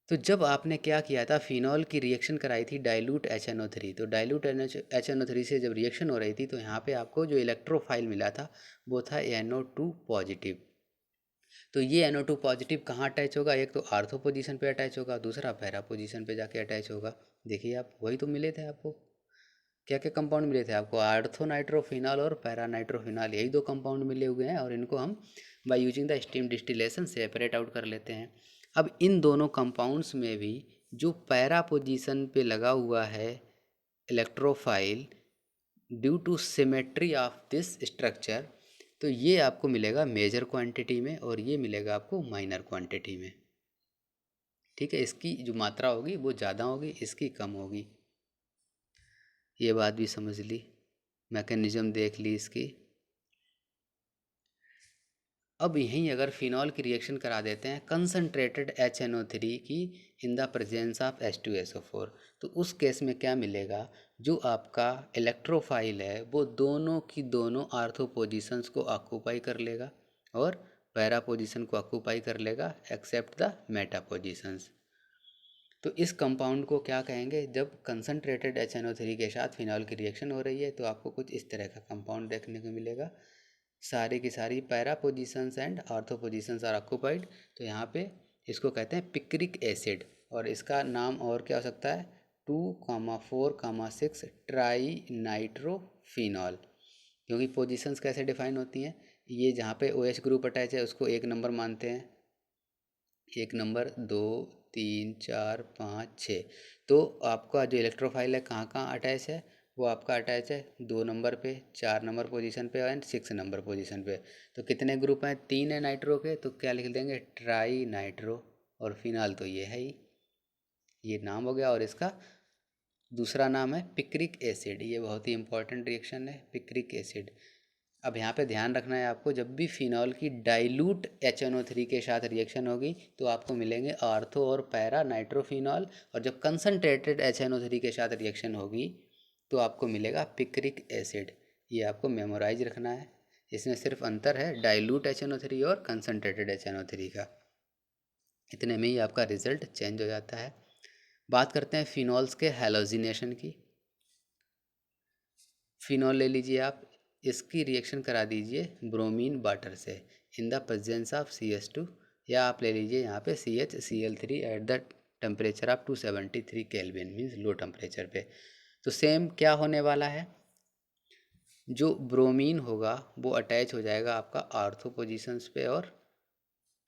तो जब आपने क्या किया था, फिनॉल की रिएक्शन कराई थी डाइल्यूट HNO3, तो डाइल्यूट HNO3 से जब रिएक्शन हो रही थी, तो यहाँ पे आपको जो इलेक्ट्रोफाइल मिला था वो था NO2 पॉजिटिव। तो ये NO2 पॉजिटिव कहाँ अटैच होगा, एक तो आर्थो पोजीशन पे अटैच होगा, दूसरा पैरा पोजीशन पे जाके अटैच होगा। देखिए आप, वही तो मिले थे आपको, क्या क्या कंपाउंड मिले थे आपको, आर्थो नाइट्रोफिनॉल और पैरा नाइट्रोफिनॉल, यही दो कंपाउंड मिले हुए हैं, और इनको हम by using the steam distillation separate out कर लेते हैं। अब इन दोनों कंपाउंड्स में भी जो पैरा पोजीशन पे लगा हुआ है electrophile, due to symmetry of this structure, तो ये आपको मिलेगा मेजर क्वांटिटी में, और ये मिलेगा आपको माइनर क्वांटिटी में। ठीक है, इसकी जो मात्रा होगी वो ज़्यादा होगी, इसकी कम होगी। ये बात भी समझ ली, मैकेनिज्म देख ली इसकी। अब यहीं अगर फिनॉल की रिएक्शन करा देते हैं कंसनट्रेटेड HNO3 की in the presence of H2SO4, तो उस केस में क्या मिलेगा, जो आपका इलेक्ट्रोफाइल है वो दोनों की दोनों आर्थो पोजीशंस को ऑक्यूपाई कर लेगा, और पैरा पोजीशन को ऑक्यूपाई कर लेगा, एक्सेप्ट द मेटा पोजीशंस। तो इस कंपाउंड को क्या कहेंगे, जब कंसनट्रेटेड HNO3 के साथ फिनॉल की रिएक्शन हो रही है, तो आपको कुछ इस तरह का कंपाउंड देखने को मिलेगा। सारी की सारी para positions and ortho positions are occupied. तो यहाँ पे इसको कहते हैं पिक्रिक एसिड, और इसका नाम और क्या हो सकता है, 2,4,6 ट्राई नाइट्रोफिनॉल। क्योंकि पोजीशंस कैसे डिफाइन होती हैं, ये जहाँ पे OH ग्रुप अटैच है उसको 1 नंबर मानते हैं, 1 नंबर, 2, 3, 4, 5, 6। तो आपका जो इलेक्ट्रोफाइल है कहाँ कहाँ अटैच है, वो आपका अटैच है 2 नंबर पे, 4 नंबर पोजीशन पे एंड 6 नंबर पोजीशन पे। तो कितने ग्रुप हैं, 3 है नाइट्रो के, तो क्या लिख देंगे, ट्राई नाइट्रो। और फिनाल तो ये है ही, ये नाम हो गया, और इसका दूसरा नाम है पिक्रिक एसिड। ये बहुत ही इंपॉर्टेंट रिएक्शन है, पिक्रिक एसिड। अब यहाँ पे ध्यान रखना है आपको, जब भी फिनॉल की डाइल्यूट HNO3 के साथ रिएक्शन होगी तो आपको मिलेंगे आर्थो और पैरा नाइट्रोफिनॉल, और जब कंसनट्रेटेड HNO3 के साथ रिएक्शन होगी तो आपको मिलेगा पिक्रिक एसिड। ये आपको मेमोराइज रखना है, इसमें सिर्फ अंतर है डाइल्यूट HNO3 और कंसनट्रेटेड HNO3 का, इतने में ही आपका रिजल्ट चेंज हो जाता है। बात करते हैं फिनॉल्स के हैलोजिनेशन की। फिनॉल ले लीजिए आप, इसकी रिएक्शन करा दीजिए ब्रोमीन वाटर से, in the presence of CH2, या आप ले लीजिए यहाँ पे CHCl3 at the temperature of 273 kelvin, means low temperature पे। तो सेम क्या होने वाला है, जो ब्रोमीन होगा वो अटैच हो जाएगा आपका आर्थो पोजीशंस पे और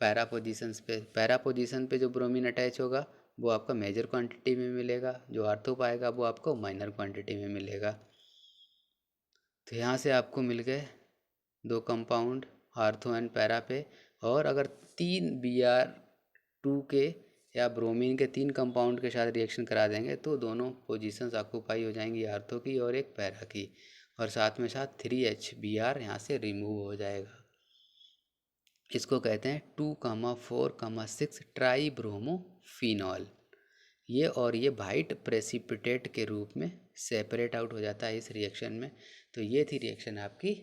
पैरा पोजीशंस पे। पैरा पोजीशन पे जो ब्रोमीन अटैच होगा वो आपका मेजर क्वांटिटी में मिलेगा, जो आर्थो पाएगा वो आपको माइनर क्वांटिटी में मिलेगा। तो यहाँ से आपको मिल गए दो कंपाउंड आर्थो एंड पैरा पे। और अगर 3Br2 के या ब्रोमीन के 3 कंपाउंड के साथ रिएक्शन करा देंगे तो दोनों पोजीशंस ऑक्यूपाई हो जाएंगी, आर्थो की और एक पैरा की, और साथ में साथ 3HBr यहाँ से रिमूव हो जाएगा। इसको कहते हैं 2,4,6 ट्राई ब्रोमोफिनॉल। ये वाइट प्रेसिपिटेट के रूप में सेपरेट आउट हो जाता है इस रिएक्शन में। तो ये थी रिएक्शन आपकी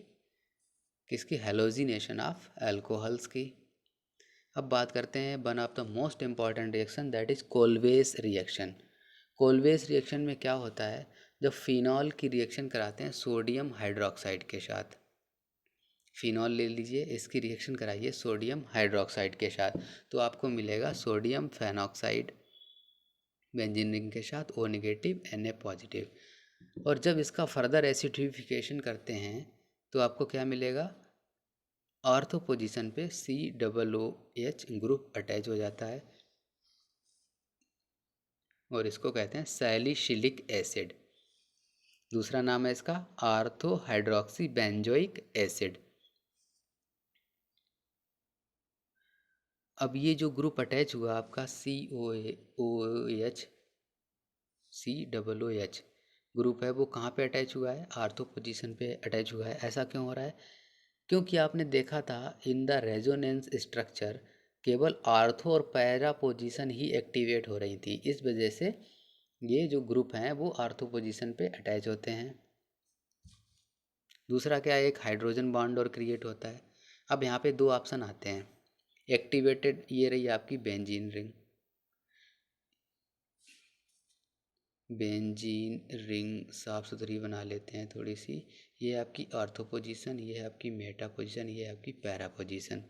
किसकी, हैलोजिनेशन ऑफ अल्कोहल्स की। अब बात करते हैं one of the most important reaction, that is Kolbe's reaction. Kolbe's reaction में क्या होता है, जब फिनॉल की रिएक्शन कराते हैं सोडियम हाइड्रोक्साइड के साथ, फिनॉल ले लीजिए, इसकी रिएक्शन कराइए सोडियम हाइड्रोक्साइड के साथ, तो आपको मिलेगा सोडियम फेनॉक्साइड बेंजीन रिंग के साथ O नेगेटिव Na पॉजिटिव। और जब इसका फर्दर एसिडिफिकेशन करते हैं तो आपको क्या मिलेगा, ऑर्थो पोजीशन पे COOH ग्रुप अटैच हो जाता है और इसको कहते हैं सैलिसिलिक एसिड। दूसरा नाम है इसका आर्थो हाइड्रोक्सी बेंजोइक एसिड। अब ये जो ग्रुप अटैच हुआ आपका COOH ग्रुप है, वो कहाँ पे अटैच हुआ है, आर्थो पोजीशन पे अटैच हुआ है। ऐसा क्यों हो रहा है, क्योंकि आपने देखा था इन द रेजोनेंस स्ट्रक्चर केवल आर्थो और पैरा पोजीशन ही एक्टिवेट हो रही थी, इस वजह से ये जो ग्रुप हैं वो आर्थो पोजीशन पे अटैच होते हैं। दूसरा क्या है, एक हाइड्रोजन बॉन्ड और क्रिएट होता है। अब यहाँ पे दो ऑप्शन आते हैं, एक्टिवेटेड, ये रही आपकी बेंजीन रिंग, बेंजीन रिंग साफ सुथरी बना लेते हैं थोड़ी सी। ये आपकी आर्थो पोजीशन, ये है आपकी मेटा पोजीशन, ये है आपकी पैरा पोजीशन।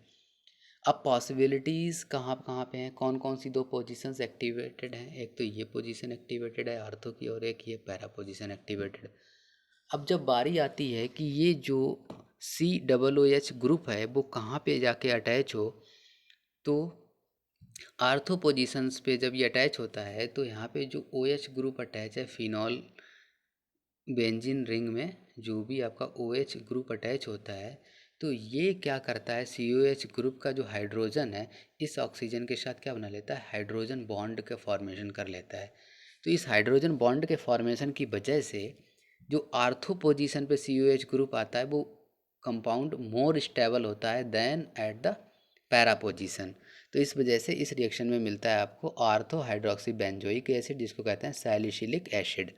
अब पॉसिबिलिटीज़ कहाँ कहाँ पे हैं, कौन कौन सी दो पोजीशंस एक्टिवेटेड हैं, एक तो ये पोजीशन एक्टिवेटेड है आर्थो की और एक ये पैरा पोजीशन एक्टिवेटेड। अब जब बारी आती है कि ये जो COOH ग्रुप है वो कहाँ पे जाके अटैच हो, तो आर्थो पोजीशंस पे जब ये अटैच होता है तो यहाँ पे जो OH ग्रुप अटैच है फिनॉल बेंजीन रिंग में, जो भी आपका OH ग्रुप अटैच होता है तो ये क्या करता है, COH ग्रुप का जो हाइड्रोजन है इस ऑक्सीजन के साथ क्या बना लेता है, हाइड्रोजन बॉन्ड का फॉर्मेशन कर लेता है। तो इस हाइड्रोजन बॉन्ड के फॉर्मेशन की वजह से जो आर्थो पोजीशन पे COH ग्रुप आता है वो कंपाउंड मोर स्टेबल होता है than at the para position. तो इस वजह से इस रिएक्शन में मिलता है आपको आर्थो हाइड्रोक्सी बेंजोइक एसिड, जिसको कहते हैं सैलिसिलिक एसिड।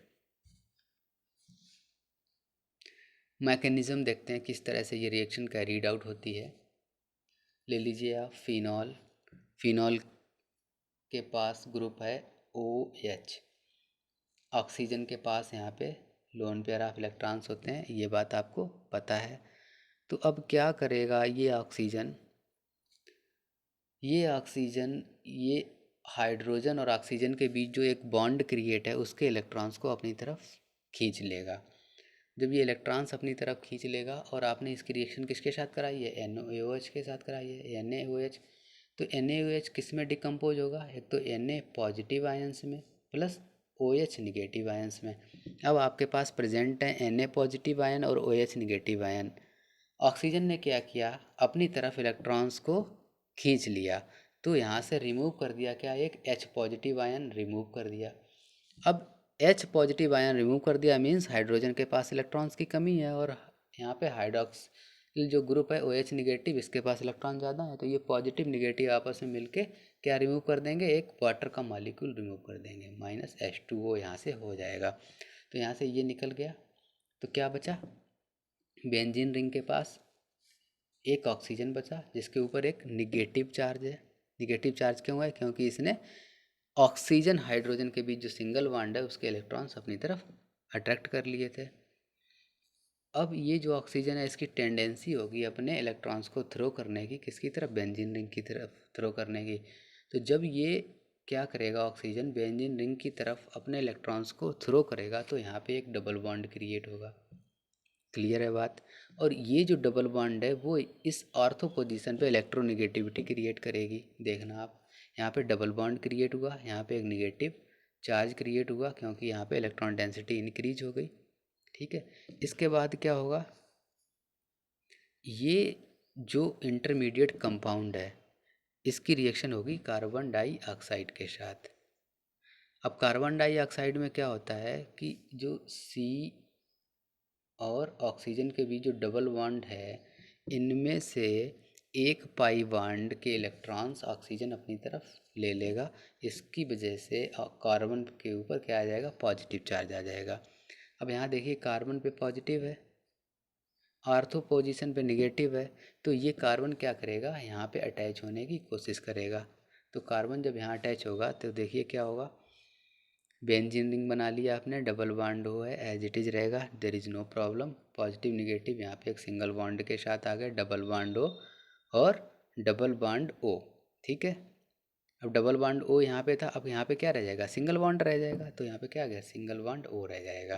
मैकेनिज़्म देखते हैं किस तरह से ये रिएक्शन कैरीड आउट होती है। ले लीजिए आप फिनॉल, फिनॉल के पास ग्रुप है OH, ऑक्सीजन के पास यहाँ पे लोन पेयर ऑफ इलेक्ट्रॉन्स होते हैं, ये बात आपको पता है। तो अब क्या करेगा ये हाइड्रोजन और ऑक्सीजन के बीच जो एक बॉन्ड क्रिएट है उसके इलेक्ट्रॉन्स को अपनी तरफ खींच लेगा। जब ये इलेक्ट्रॉन्स अपनी तरफ खींच लेगा, और आपने इसकी रिएक्शन किसके साथ कराई है, NaOH के साथ कराई है, NaOH। तो NaOH किस में डिकम्पोज होगा, एक तो Na पॉजिटिव आयंस में प्लस OH निगेटिव आयंस में। अब आपके पास प्रेजेंट है Na पॉजिटिव आयन और OH निगेटिव आयन। ऑक्सीजन ने क्या किया, अपनी तरफ इलेक्ट्रॉन्स को खींच लिया, तो यहाँ से रिमूव कर दिया क्या, एक H पॉजिटिव आयन रिमूव कर दिया। अब H पॉजिटिव आयन रिमूव कर दिया मीन्स हाइड्रोजन के पास इलेक्ट्रॉन्स की कमी है, और यहाँ पे हाइड्रोक्सिल जो ग्रुप है OH निगेटिव, इसके पास इलेक्ट्रॉन ज़्यादा है, तो ये पॉजिटिव निगेटिव आपस में मिलके क्या रिमूव कर देंगे, एक वाटर का मॉलिक्यूल रिमूव कर देंगे, -H2O यहाँ से हो जाएगा। तो यहाँ से ये निकल गया, तो क्या बचा, बेंजीन रिंग के पास एक ऑक्सीजन बचा जिसके ऊपर एक निगेटिव चार्ज है। निगेटिव चार्ज क्यों है, क्योंकि इसने ऑक्सीजन हाइड्रोजन के बीच जो सिंगल बॉन्ड है उसके इलेक्ट्रॉन्स अपनी तरफ अट्रैक्ट कर लिए थे। अब ये जो ऑक्सीजन है इसकी टेंडेंसी होगी अपने इलेक्ट्रॉन्स को थ्रो करने की, किसकी तरफ, बेंजीन रिंग की तरफ थ्रो करने की। तो जब ये क्या करेगा, ऑक्सीजन बेंजीन रिंग की तरफ अपने इलेक्ट्रॉन्स को थ्रो करेगा तो यहाँ पे एक डबल बॉन्ड क्रिएट होगा। क्लियर है बात। और ये जो डबल बॉन्ड है वो इस ऑर्थो पोजीशन पे इलेक्ट्रोनिगेटिविटी क्रिएट करेगी। देखना आप, यहाँ पे डबल बॉन्ड क्रिएट हुआ, यहाँ पे एक निगेटिव चार्ज क्रिएट हुआ क्योंकि यहाँ पे इलेक्ट्रॉन डेंसिटी इंक्रीज हो गई। ठीक है, इसके बाद क्या होगा, ये जो इंटरमीडिएट कंपाउंड है इसकी रिएक्शन होगी कार्बन डाइऑक्साइड के साथ। अब कार्बन डाइऑक्साइड में क्या होता है कि जो सी और ऑक्सीजन के बीच जो डबल बॉन्ड है इनमें से एक पाई बॉन्ड के इलेक्ट्रॉन्स ऑक्सीजन अपनी तरफ ले लेगा। इसकी वजह से कार्बन के ऊपर क्या आ जाएगा, पॉजिटिव चार्ज आ जाएगा। अब यहाँ देखिए कार्बन पे पॉजिटिव है, ऑर्थो पोजीशन पे निगेटिव है, तो ये कार्बन क्या करेगा, यहाँ पे अटैच होने की कोशिश करेगा। तो कार्बन जब यहाँ अटैच होगा तो देखिए क्या होगा, बेंजीन रिंग बना लिया आपने, डबल बॉन्ड हो है एज इट इज़ रहेगा, there is no problem. Positive negative यहाँ पे एक सिंगल बॉन्ड के साथ आ गए, डबल बॉन्ड ओ और डबल बॉन्ड ओ। ठीक है, अब डबल बॉन्ड ओ यहाँ पे था, अब यहाँ पे क्या रह जाएगा, सिंगल बॉन्ड रह जाएगा। तो यहाँ पे क्या आ गया, सिंगल बॉन्ड ओ रह जाएगा।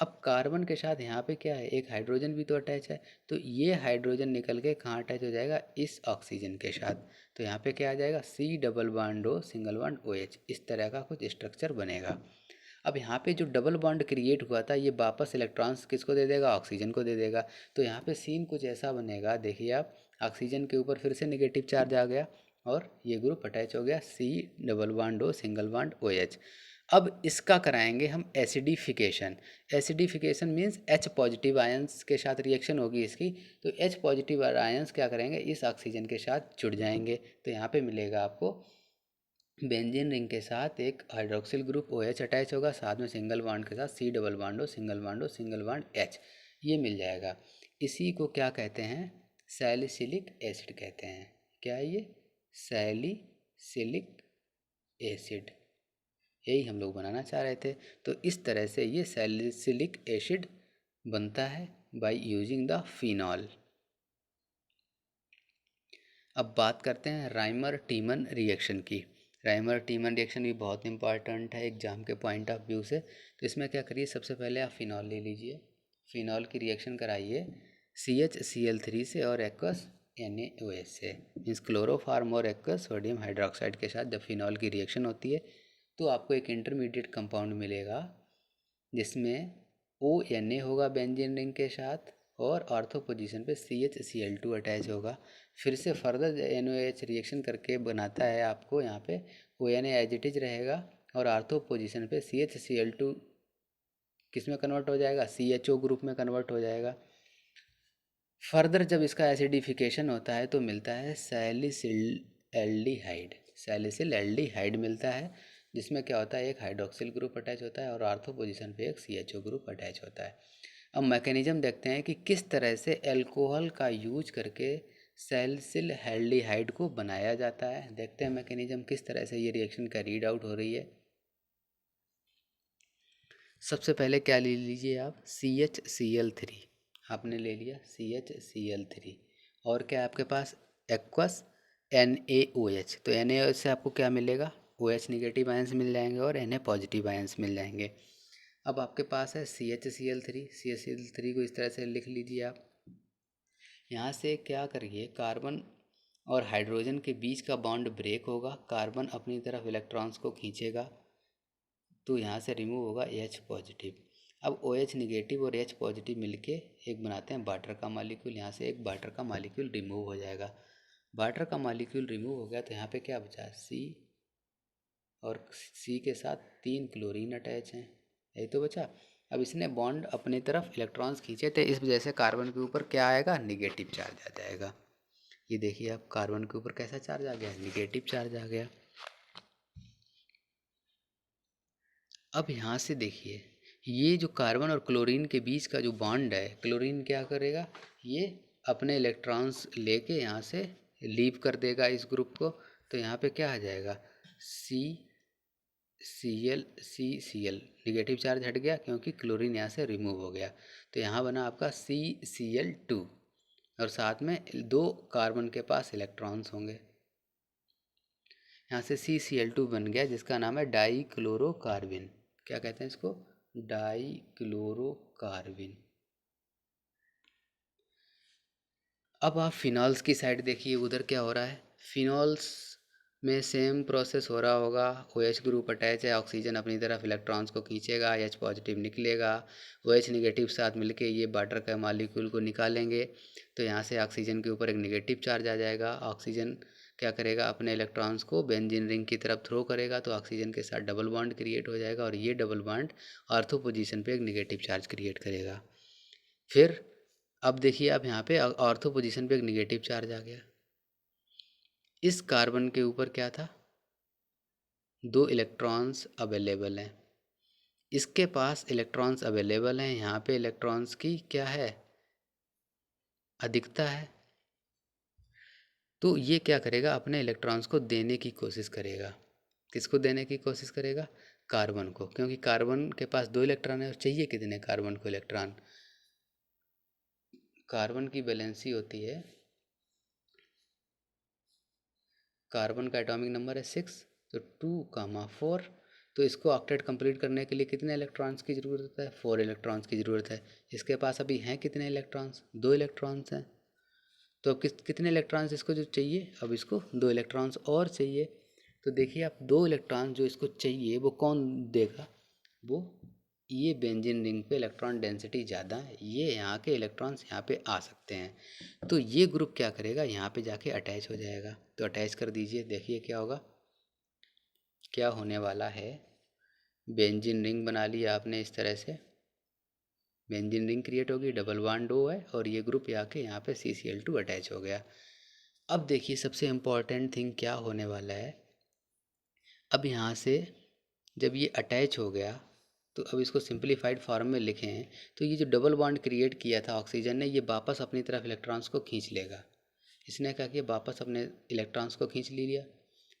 अब कार्बन के साथ यहाँ पे क्या है, एक हाइड्रोजन भी तो अटैच है, तो ये हाइड्रोजन निकल के कहाँ अटैच हो जाएगा, इस ऑक्सीजन के साथ। तो यहाँ पे क्या आ जाएगा, C double bond O single bond O H, इस तरह का कुछ स्ट्रक्चर बनेगा। अब यहाँ पे जो डबल बॉन्ड क्रिएट हुआ था ये वापस इलेक्ट्रॉन्स किसको दे देगा, ऑक्सीजन को दे देगा। तो यहाँ पे सीन कुछ ऐसा बनेगा, देखिए आप, ऑक्सीजन के ऊपर फिर से नेगेटिव चार्ज आ गया और ये ग्रुप अटैच हो गया, C double bond O single bond O H. अब इसका कराएंगे हम acidification. Acidification means H positive ions के साथ रिएक्शन होगी इसकी। तो एच पॉजिटिव आयंस क्या करेंगे, इस ऑक्सीजन के साथ जुड़ जाएंगे। तो यहाँ पे मिलेगा आपको बेंजीन रिंग के साथ एक hydroxyl group O H attach होगा, साथ में सिंगल बॉन्ड के साथ C double bond O single bond O single bond H, ये मिल जाएगा। इसी को क्या कहते हैं, सैलिसिलिक एसिड कहते हैं। क्या है ये, सैलिसिलिक एसिड, यही हम लोग बनाना चाह रहे थे। तो इस तरह से ये सैलिसिलिक एसिड बनता है बाय यूजिंग द फिनॉल। अब बात करते हैं राइमर टीमन रिएक्शन की। राइमर टीमन रिएक्शन भी बहुत इंपॉर्टेंट है एग्जाम के पॉइंट ऑफ व्यू से। तो इसमें क्या करिए, सबसे पहले आप फिनॉल ले लीजिए, फिनॉल की रिएक्शन कराइए CHCl3 से और एक्वस NaOH से, मीन्स क्लोरोफार्म और एक्वस सोडियम हाइड्रोक्साइड के साथ जब फिनॉल की रिएक्शन होती है तो आपको एक इंटरमीडिएट कंपाउंड मिलेगा जिसमें ONa होगा बेंजीन रिंग के साथ और ऑर्थो पोजीशन पे CHCl2 अटैच होगा। फिर से फर्दर NaOH रिएक्शन करके बनाता है आपको, यहाँ पे ONa एज इट इज रहेगा और ऑर्थो पोजीशन पे CHCl2 किस में कन्वर्ट हो जाएगा, CHO ग्रुप में कन्वर्ट हो जाएगा। फर्दर जब इसका एसिडिफिकेशन होता है तो मिलता है सैलिसिल एल्डिहाइड, सैलिसिल एल्डिहाइड मिलता है, जिसमें क्या होता है, एक हाइड्रोक्सिल ग्रुप अटैच होता है और ऑर्थो पोजीशन पे एक CHO ग्रुप अटैच होता है। अब मैकेनिज्म देखते हैं कि किस तरह से अल्कोहल का यूज करके सैलिसिल एल्डिहाइड को बनाया जाता है। देखते हैं मैकेनिज्म किस तरह से ये रिएक्शन का रीड आउट हो रही है। सबसे पहले क्या ले लीजिए आप, CHCl3 आपने ले लिया, CHCl3 और क्या आपके पास एक्वस NaOH। तो NaOH से आपको क्या मिलेगा, OH निगेटिव आयंस मिल जाएंगे और Na पॉजिटिव आयंस मिल जाएंगे। अब आपके पास है CHCl3 को इस तरह से लिख लीजिए आप। यहाँ से क्या करिए, कार्बन और हाइड्रोजन के बीच का बॉन्ड ब्रेक होगा, कार्बन अपनी तरफ इलेक्ट्रॉन्स को खींचेगा तो यहाँ से रिमूव होगा H पॉजिटिव। अब OH निगेटिव और H पॉजिटिव मिलके एक बनाते हैं वाटर का मॉलिक्यूल, यहाँ से एक वाटर का मॉलिक्यूल रिमूव हो जाएगा। वाटर का मॉलिक्यूल रिमूव हो गया तो यहाँ पे क्या बचा, C और C के साथ 3 क्लोरीन अटैच हैं, यही तो बचा। अब इसने बॉन्ड अपनी तरफ इलेक्ट्रॉन्स खींचे थे, इस वजह से कार्बन के ऊपर क्या आएगा, निगेटिव चार्ज आ जाएगा। ये देखिए आप, कार्बन के ऊपर कैसा चार्ज आ गया, निगेटिव चार्ज आ गया। अब यहाँ से देखिए, ये जो कार्बन और क्लोरीन के बीच का जो बॉन्ड है, क्लोरीन क्या करेगा, ये अपने इलेक्ट्रॉन्स लेके यहाँ से लीव कर देगा इस ग्रुप को। तो यहाँ पे क्या आ जाएगा, CCl निगेटिव चार्ज हट गया क्योंकि क्लोरीन यहाँ से रिमूव हो गया। तो यहाँ बना आपका CCl2 और साथ में 2 कार्बन के पास इलेक्ट्रॉन्स होंगे। यहाँ से CCl2 बन गया जिसका नाम है डाईक्लोरोकार्बिन। क्या कहते हैं इसको? डाईक्लोरोकार्बिन। अब आप फिनॉल्स की साइड देखिए, उधर क्या हो रहा है। फिनॉल्स में सेम प्रोसेस हो रहा होगा। OH ग्रुप अटैच है, ऑक्सीजन अपनी तरफ इलेक्ट्रॉन्स को खींचेगा, H पॉजिटिव निकलेगा, OH निगेटिव साथ मिलके ये वाटर का मॉलिक्यूल को निकालेंगे। तो यहाँ से ऑक्सीजन के ऊपर एक निगेटिव चार्ज आ जाएगा। ऑक्सीजन क्या करेगा, अपने इलेक्ट्रॉन्स को बेंजीन रिंग की तरफ थ्रो करेगा, तो ऑक्सीजन के साथ डबल बॉन्ड क्रिएट हो जाएगा और ये डबल बॉन्ड ऑर्थो पोजीशन पे एक निगेटिव चार्ज क्रिएट करेगा। फिर अब देखिए, आप यहाँ पे ऑर्थो पोजीशन पे एक निगेटिव चार्ज आ गया। इस कार्बन के ऊपर क्या था, 2 इलेक्ट्रॉन्स अवेलेबल हैं। इसके पास इलेक्ट्रॉन्स अवेलेबल हैं, यहाँ पे इलेक्ट्रॉन्स की क्या है, अधिकता है। तो ये क्या करेगा, अपने इलेक्ट्रॉन्स को देने की कोशिश करेगा। किसको देने की कोशिश करेगा? कार्बन को, क्योंकि कार्बन के पास 2 इलेक्ट्रॉन है और चाहिए कितने कार्बन को इलेक्ट्रॉन। कार्बन की वैलेंसी होती है, कार्बन का एटॉमिक नंबर है 6, तो 2, 4। तो इसको ऑक्टेट कंप्लीट करने के लिए कितने इलेक्ट्रॉन्स की ज़रूरत है? 4 इलेक्ट्रॉन्स की ज़रूरत है। इसके पास अभी हैं कितने इलेक्ट्रॉन्स? 2 इलेक्ट्रॉन्स हैं। तो अब कितने इलेक्ट्रॉन्स इसको जो चाहिए, अब इसको 2 इलेक्ट्रॉन्स और चाहिए। तो देखिए, आप 2 इलेक्ट्रॉन जो इसको चाहिए वो कौन देगा? वो ये बेंजीन रिंग पे इलेक्ट्रॉन डेंसिटी ज़्यादा है, ये यहाँ के इलेक्ट्रॉन्स यहाँ पे आ सकते हैं। तो ये ग्रुप क्या करेगा, यहाँ पे जाके अटैच हो जाएगा। तो अटैच कर दीजिए, देखिए क्या होगा, क्या होने वाला है। बेंजीन रिंग बना लिया आपने इस तरह से, बेंजीन रिंग क्रिएट होगी, डबल बॉन्ड 2 है और ये ग्रुप आके यहाँ पे CCl2 अटैच हो गया। अब देखिए, सबसे इम्पॉर्टेंट थिंग क्या होने वाला है। अब यहाँ से जब ये अटैच हो गया, तो अब इसको सिंप्लीफाइड फॉर्म में लिखें तो ये जो डबल बॉन्ड क्रिएट किया था ऑक्सीजन ने, ये वापस अपनी तरफ इलेक्ट्रॉन्स को खींच लेगा। इसने क्या किया, वापस अपने इलेक्ट्रॉन्स को खींच लिया।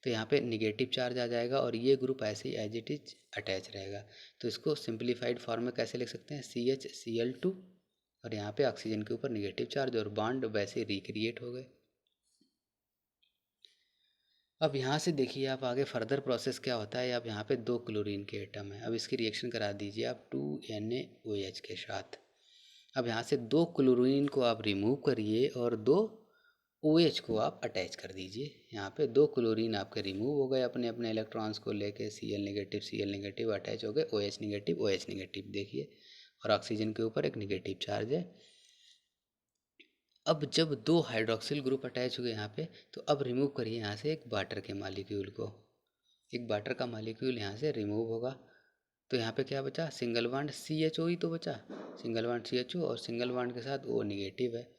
तो यहाँ पे निगेटिव चार्ज आ जाएगा और ये ग्रुप ऐसे ही एज इट इज अटैच रहेगा। तो इसको सिंप्लीफाइड फॉर्म में कैसे लिख सकते हैं, CHCl2 और यहाँ पे ऑक्सीजन के ऊपर निगेटिव चार्ज और बॉन्ड वैसे रिक्रिएट हो गए। अब यहाँ से देखिए, आप आगे फर्दर प्रोसेस क्या होता है। अब यहाँ पे 2 क्लोरीन के एटम है, अब इसकी रिएक्शन करा दीजिए आप 2NaOH के साथ। अब यहाँ से 2 क्लोरीन को आप रिमूव करिए और 2 OH को आप अटैच कर दीजिए। यहाँ पे 2 क्लोरीन आपके रिमूव हो गए अपने अपने इलेक्ट्रॉन्स को लेके, Cl नेगेटिव अटैच हो गए, OH नेगेटिव देखिए, और ऑक्सीजन के ऊपर एक निगेटिव चार्ज है। अब जब 2 हाइड्रोक्सिल ग्रुप अटैच हुए यहाँ पे, तो अब रिमूव करिए यहाँ से एक वाटर के मॉलिक्यूल को। एक वाटर का मॉलिक्यूल यहाँ से रिमूव होगा। तो यहाँ पे क्या बचा, सिंगल बॉन्ड CHO ही तो बचा, सिंगल बॉन्ड CHO और सिंगल बॉन्ड के साथ O निगेटिव है।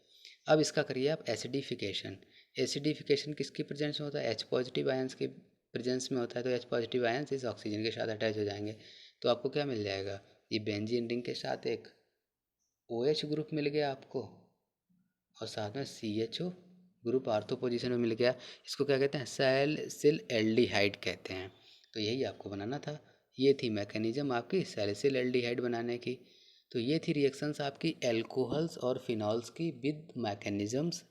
अब इसका करिए आप एसिडिफिकेशन। एसिडिफिकेशन किसकी प्रेजेंस में होता है, H पॉजिटिव आयंस के प्रेजेंस में होता है। तो H पॉजिटिव आयंस इस ऑक्सीजन के साथ अटैच हो जाएंगे। तो आपको क्या मिल जाएगा, ये बेंजीन रिंग के साथ एक OH ग्रुप मिल गया आपको और साथ में CHO ग्रुप आर्थो पोजीशन में मिल गया। इसको क्या कहते हैं, सैलिसिल एल्डिहाइड कहते हैं। तो यही आपको बनाना था। ये थी मैकेनिज्म आपकी सैलिसिल एल्डिहाइड बनाने की। तो ये थी रिएक्शंस आपकी एल्कोहल्स और फिनॉल्स की विद मैकेनिज्म्स।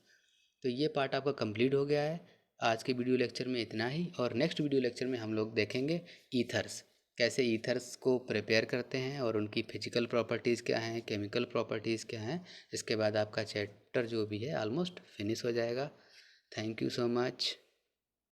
तो ये पार्ट आपका कंप्लीट हो गया है। आज के वीडियो लेक्चर में इतना ही, और नेक्स्ट वीडियो लेक्चर में हम लोग देखेंगे ईथर्स, कैसे ईथर्स को प्रिपेयर करते हैं और उनकी फिजिकल प्रॉपर्टीज़ क्या हैं, केमिकल प्रॉपर्टीज़ क्या हैं। इसके बाद आपका चैप्टर जो भी है ऑलमोस्ट फिनिश हो जाएगा। Thank you so much.